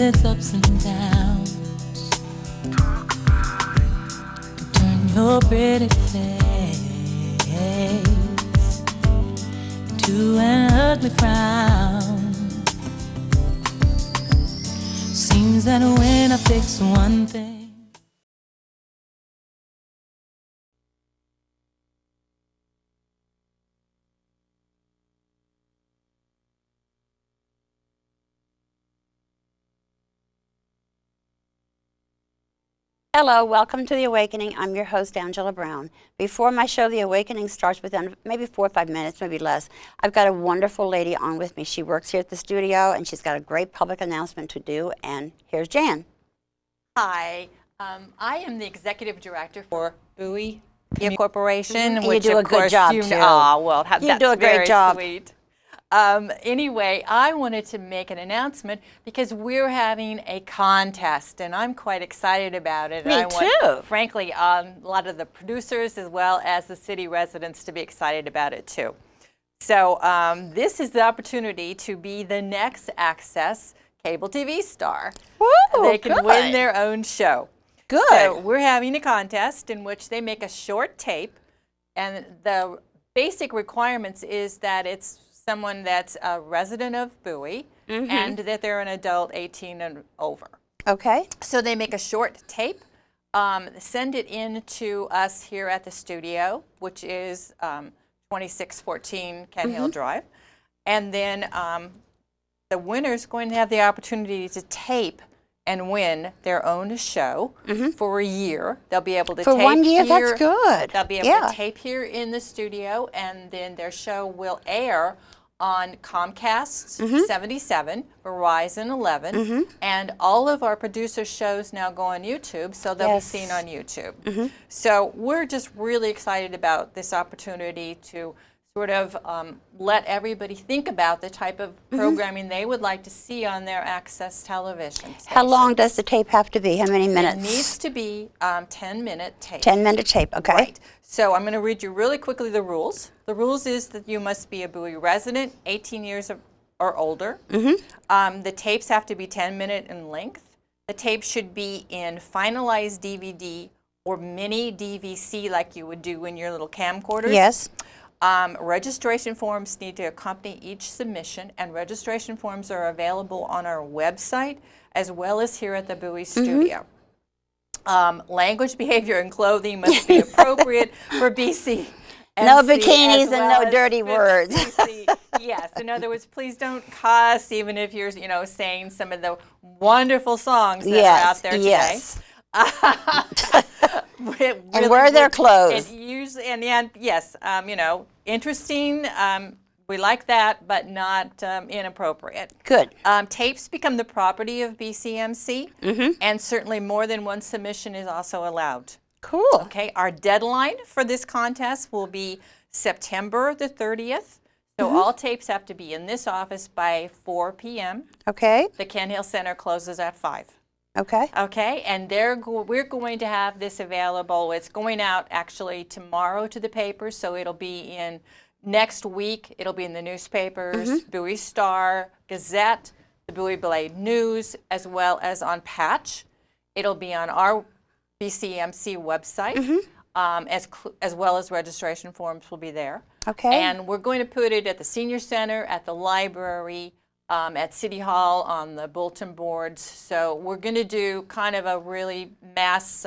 its ups and downs. Turn your pretty face to an ugly frown. Seems that when I fix one thing. Hello, welcome to The Awakening. I'm your host, Angela Brown. Before my show, The Awakening, starts within maybe 4 or 5 minutes, maybe less, I've got a wonderful lady on with me. She works here at the studio, and she's got a great public announcement to do. And here's Jan. Hi, I am the executive director for Bowie Corporation, You which do a of good course job, you too. know. Oh, well, You that's do a great very job. sweet. Anyway, I wanted to make an announcement because we're having a contest, and I'm quite excited about it. Me and I too. want, frankly, a lot of the producers as well as the city residents to be excited about it too. So this is the opportunity to be the next Access cable TV star. Woo, they can good. win their own show. Good. So we're having a contest in which they make a short tape, and the basic requirements is that it's someone that's a resident of Bowie and that they're an adult 18 and over. Okay. So they make a short tape, send it in to us here at the studio, which is 2614 Kent Hill Drive. And then the winner's going to have the opportunity to tape and win their own show for a year. They'll be able to For tape 1 year, here. that's good. They'll be able to tape here in the studio, and then their show will air on Comcast 77, Verizon 11, and all of our producer shows now go on YouTube, so they'll be seen on YouTube. So we're just really excited about this opportunity to sort of let everybody think about the type of programming they would like to see on their Access television stations. How long does the tape have to be? How many minutes? It needs to be 10-minute tape. 10-minute tape, okay. Right. So I'm going to read you really quickly the rules. The rules is that you must be a Bowie resident, 18 years or older. The tapes have to be 10-minute in length. The tape should be in finalized DVD or mini DVC like you would do in your little camcorders. Yes. Registration forms need to accompany each submission, and registration forms are available on our website as well as here at the Bowie studio. Language, behavior, and clothing must be appropriate for BC. No bikinis and no dirty words. Yes, in other words, please don't cuss, even if you're, saying some of the wonderful songs that are out there today. Yes. Really, and wear their clothes. Yes, interesting. We like that, but not inappropriate. Good. Tapes become the property of BCMC, and certainly more than one submission is also allowed. Cool. Okay, our deadline for this contest will be September the 30th. So all tapes have to be in this office by 4 p.m. Okay. The Kent Hill Center closes at 5. Okay. Okay, and we're going to have this available. It's going out actually tomorrow to the papers, so it'll be in next week. It'll be in the newspapers, Bowie Star, Gazette, the Bowie Blade News, as well as on Patch. It'll be on our BCMC website, as well as registration forms will be there. Okay. And we're going to put it at the Senior Center, at the library, at City Hall, on the bulletin boards. So we're going to do kind of a really mass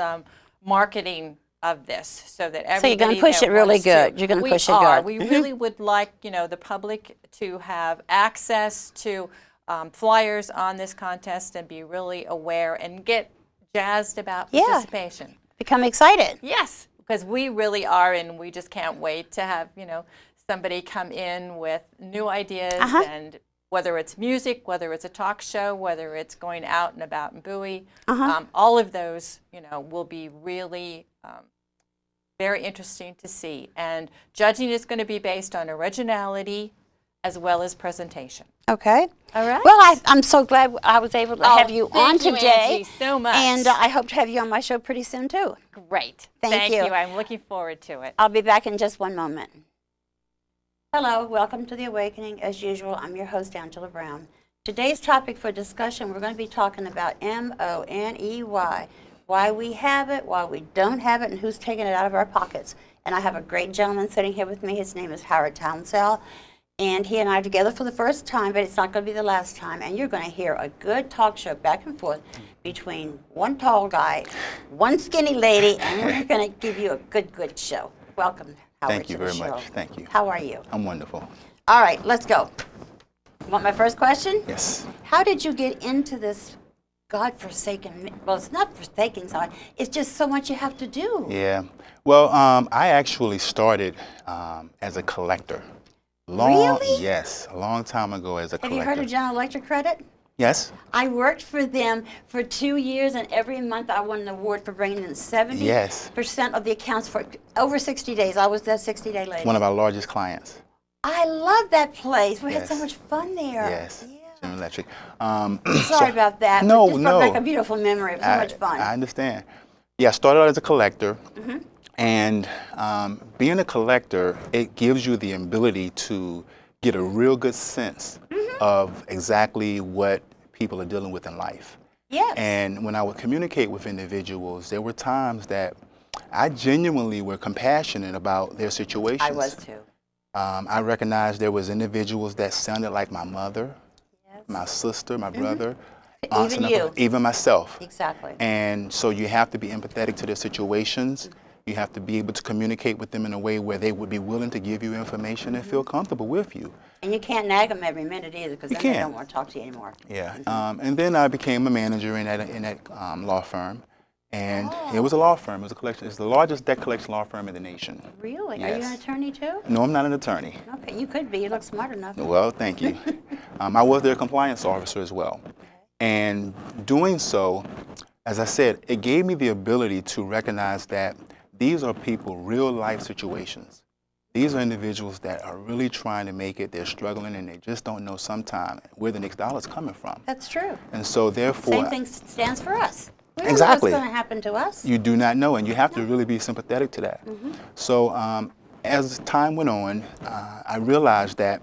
marketing of this, so that everybody. So you're going to push it really good. You're going to push it good. We really would like, the public to have access to flyers on this contest and be really aware and get jazzed about participation. Become excited. Yes, because we really are, and we just can't wait to have, somebody come in with new ideas, and whether it's music, whether it's a talk show, whether it's going out and about in Bowie, all of those, will be really very interesting to see. And judging is going to be based on originality as well as presentation. Okay. All right. Well, I'm so glad I was able to have you on today. Thank you, Angie, so much. And I hope to have you on my show pretty soon, too. Great. Thank you. I'm looking forward to it. I'll be back in just one moment. Hello, welcome to The Awakening. As usual, I'm your host, Angela Brown. Today's topic for discussion, we're going to be talking about M-O-N-E-Y. Why we have it, why we don't have it, and who's taking it out of our pockets. And I have a great gentleman sitting here with me. His name is Howard Townsell. And he and I are together for the first time, but it's not going to be the last time. And you're going to hear a good talk show back and forth between one tall guy, one skinny lady, and we're going to give you a good show. Welcome, Howard. Thank you very much. Thank you. How are you? I'm wonderful. All right, let's go. Want my first question? Yes. How did you get into this God-forsaken, well, it's not forsaken, son. It's just so much you have to do. Yeah. Well, I actually started as a collector. Really? Yes, a long time ago as a collector. Have you heard of General Electric Credit? Yes. I worked for them for 2 years, and every month I won an award for bringing in 70% of the accounts for over 60 days. I was that 60-day lady. One of our largest clients. I love that place. We had so much fun there. Yes. Yeah. General Electric. Sorry about that. No, just no. brought back a beautiful memory of so much fun. I understand. Yeah, I started out as a collector. And being a collector, it gives you the ability to get a real good sense of exactly what people are dealing with in life. Yes. And when I would communicate with individuals, there were times that I genuinely were compassionate about their situations. I was too. I recognized there was individuals that sounded like my mother, my sister, my brother, aunts Even and you. uncles, even myself. Exactly. And so you have to be empathetic to their situations. You have to be able to communicate with them in a way where they would be willing to give you information and feel comfortable with you. And you can't nag them every minute either, because then they don't want to talk to you anymore. Yeah. And then I became a manager in that law firm. And it was a law firm. It was a collection. It's the largest debt collection law firm in the nation. Really? Yes. Are you an attorney too? No, I'm not an attorney. Okay, you could be. You look smart enough. Well, thank you. I was their compliance officer as well. And doing so, as I said, it gave me the ability to recognize that these are people, real life situations. These are individuals that are really trying to make it. They're struggling and they just don't know sometimes where the next dollar is coming from. That's true. And so therefore... Same thing stands for us. We don't Exactly. know what's going to happen to us. You do not know, and you have to really be sympathetic to that. So as time went on, I realized that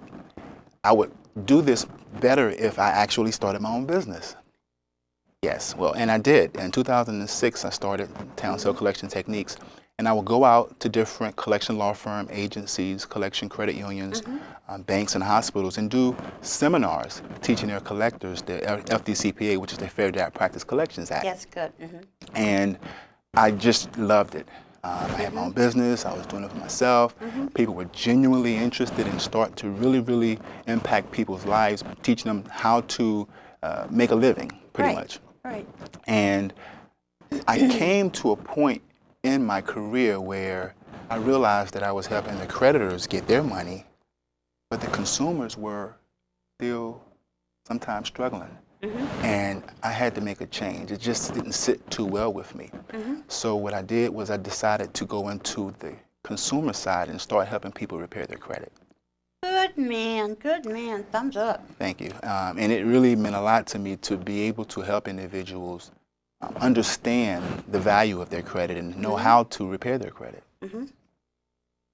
I would do this better if I actually started my own business. Yes, well, and I did. In 2006, I started Townsell Collection Techniques, and I would go out to different collection law firm agencies, collection credit unions, banks and hospitals, and do seminars teaching their collectors the FDCPA, which is the Fair Debt Practice Collections Act. Yes, good. And I just loved it. I had my own business. I was doing it for myself. People were genuinely interested and start to really impact people's lives, teaching them how to make a living, pretty much. Right. And I came to a point in my career where I realized that I was helping the creditors get their money, but the consumers were still sometimes struggling. And I had to make a change. It just didn't sit too well with me. So what I did was I decided to go into the consumer side and start helping people repair their credit. Good man, thumbs up. Thank you. And it really meant a lot to me to be able to help individuals understand the value of their credit and know how to repair their credit.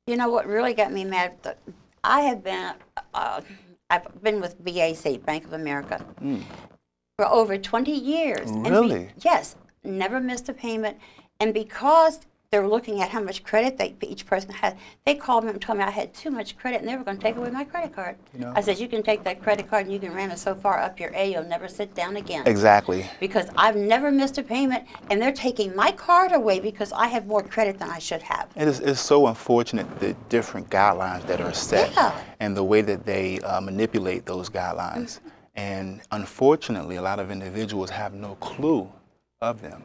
You know what really got me mad? I've been with BAC, Bank of America, for over 20 years. Really? Yes, never missed a payment. And because they're looking at how much credit each person had, they called me and told me I had too much credit and they were going to take away my credit card. I said, you can take that credit card and you can ram it so far up your A, you'll never sit down again. Exactly. Because I've never missed a payment and they're taking my card away because I have more credit than I should have. It's so unfortunate the different guidelines that are set and the way that they manipulate those guidelines. And unfortunately, a lot of individuals have no clue of them.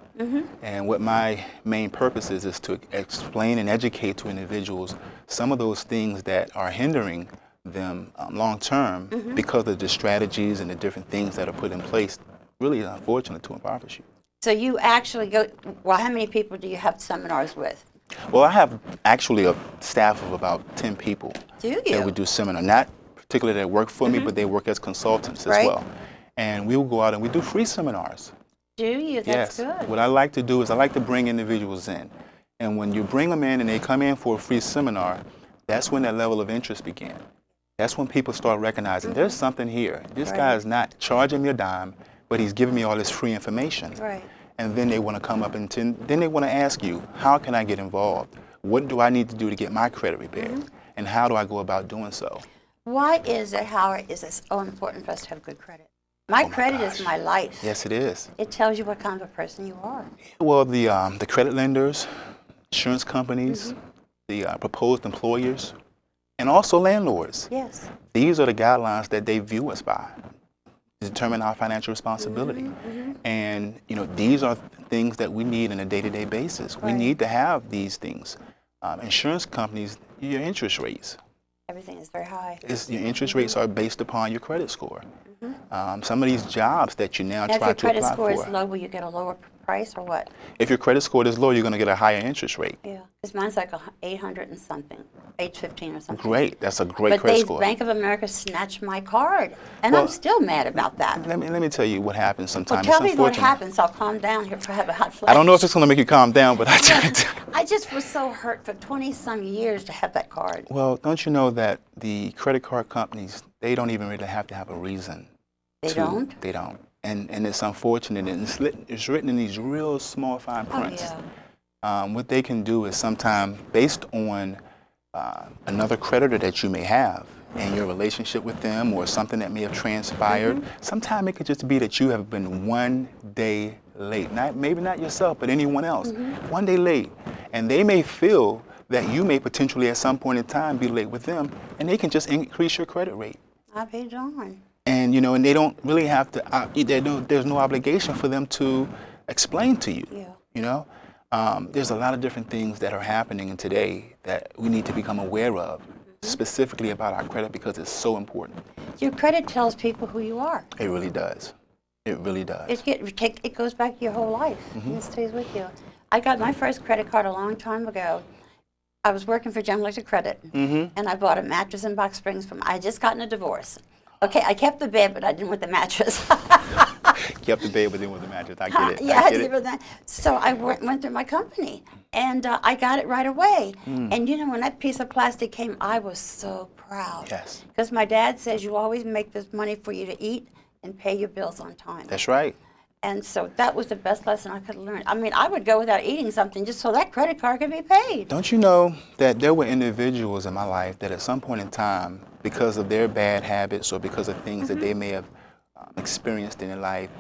And what my main purpose is to explain and educate to individuals some of those things that are hindering them long term because of the strategies and the different things that are put in place. Really unfortunate to impoverish you. So you actually go, well, how many people do you have seminars with? Well, I have actually a staff of about 10 people. Do you? That we do seminar, not particularly that work for me, but they work as consultants as well. And we will go out and we do free seminars. Do you? That's good. What I like to do is I like to bring individuals in. And when you bring them in and they come in for a free seminar, that's when that level of interest began. That's when people start recognizing there's something here. This Right. guy is not charging me a dime, but he's giving me all this free information. Right. And then they want to come up and then they want to ask you, how can I get involved? What do I need to do to get my credit repaired? And how do I go about doing so? Why is it, Howard, is it so important for us to have good credit? My credit is gosh. my life. Yes, it is. It tells you what kind of a person you are. Well, the credit lenders, insurance companies, the proposed employers, and also landlords. Yes. These are the guidelines that they view us by to determine our financial responsibility. And these are things that we need on a day-to-day basis. We Right. need to have these things. Insurance companies, your interest rates. Everything is very high. Your interest rates are based upon your credit score. Some of these jobs that you now Now, if try your to credit apply score is for, low, will you get a lower price or what? if your credit score is low, you're going to get a higher interest rate. Yeah, because mine's like 800 and something, 815 or something. Great, that's a great But credit score. Bank of America snatched my card, and Well, I'm still mad about that. Let me tell you what happens Well, sometimes. tell It's me what unfortunate. happens. I'll calm down here if I have a hot flash. I don't know if it's going to make you calm down, but I just was so hurt for 20-some years to have that card. well, don't you know that the credit card companies, they don't even really have to have a reason. They don't? They don't. And it's unfortunate. And it's written in these real small fine Oh, prints. yeah. What they can do is sometimes based on another creditor that you may have and your relationship with them or something that may have transpired, sometimes it could just be that you have been 1 day late. Maybe not yourself, but anyone else. 1 day late. And they may feel that you may potentially at some point in time be late with them, and they can just increase your credit rate. I'll be darned. And and they don't really have to. There's no obligation for them to explain to you. Yeah. There's a lot of different things that are happening today that we need to become aware of, specifically about our credit because it's so important. Your credit tells people who you are. It really does. It really does. It goes back your whole life. It stays with you. I got my first credit card a long time ago. I was working for General Electric Credit, and I bought a mattress in Box Springs. I had just gotten a divorce. Okay, I kept the bed, but I didn't want the mattress. Kept the bed within with the mattress. I get it. Yeah, I had to give her that. So I went through my company, and I got it right away. And when that piece of plastic came, I was so proud. Yes. Because my dad says you always make this money for you to eat and pay your bills on time. That's right. And so that was the best lesson I could learn. I mean, I would go without eating something just so that credit card could be paid. Don't you know that there were individuals in my life that at some point in time, because of their bad habits or because of things that they may have experienced in their life,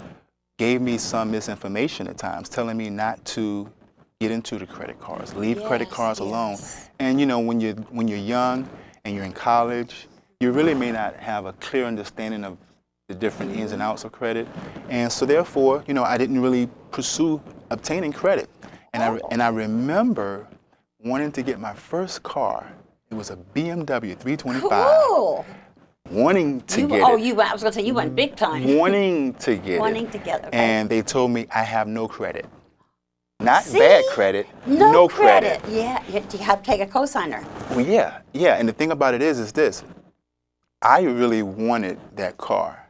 gave me some misinformation at times, telling me not to get into the credit cards, leave credit cards alone. And when you're young and you're in college, you really may not have a clear understanding of the different ins and outs of credit. And so therefore, I didn't really pursue obtaining credit. And I remember wanting to get my first car. It was a BMW 325. Cool. Wanting to get it. I was going to say, you went big time. Wanting to get Wanting it. to get it. Okay. And they told me I have no credit. Not See? bad credit, No credit. Yeah, you have to take a cosigner. Well, yeah. And the thing about it is this. I really wanted that car.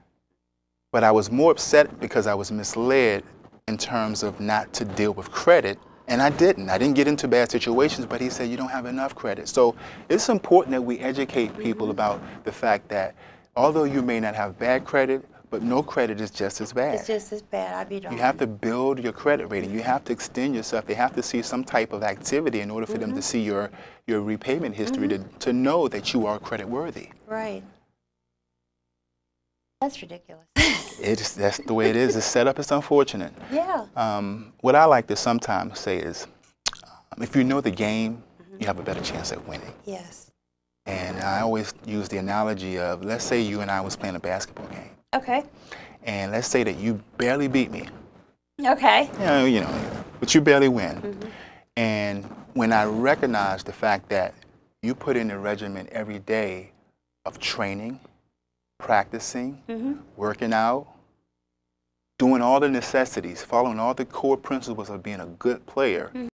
But I was more upset because I was misled in terms of not to deal with credit. And I didn't. I didn't get into bad situations, but he said, you don't have enough credit. So it's important that we educate people about the fact that although you may not have bad credit, but no credit is just as bad. It's just as bad. I'd be darned. You have to build your credit rating. You have to extend yourself. They have to see some type of activity in order for them to see your repayment history to know that you are credit worthy. Right. That's ridiculous. That's the way it is. It's set up. It's unfortunate. Yeah. What I like to sometimes say is, if you know the game, you have a better chance at winning. Yes. And I always use the analogy of, let's say you and I was playing a basketball game. Okay. And let's say that you barely beat me. Okay. But you barely win. And when I recognize the fact that you put in a regimen every day of training, practicing, working out, doing all the necessities, following all the core principles of being a good player,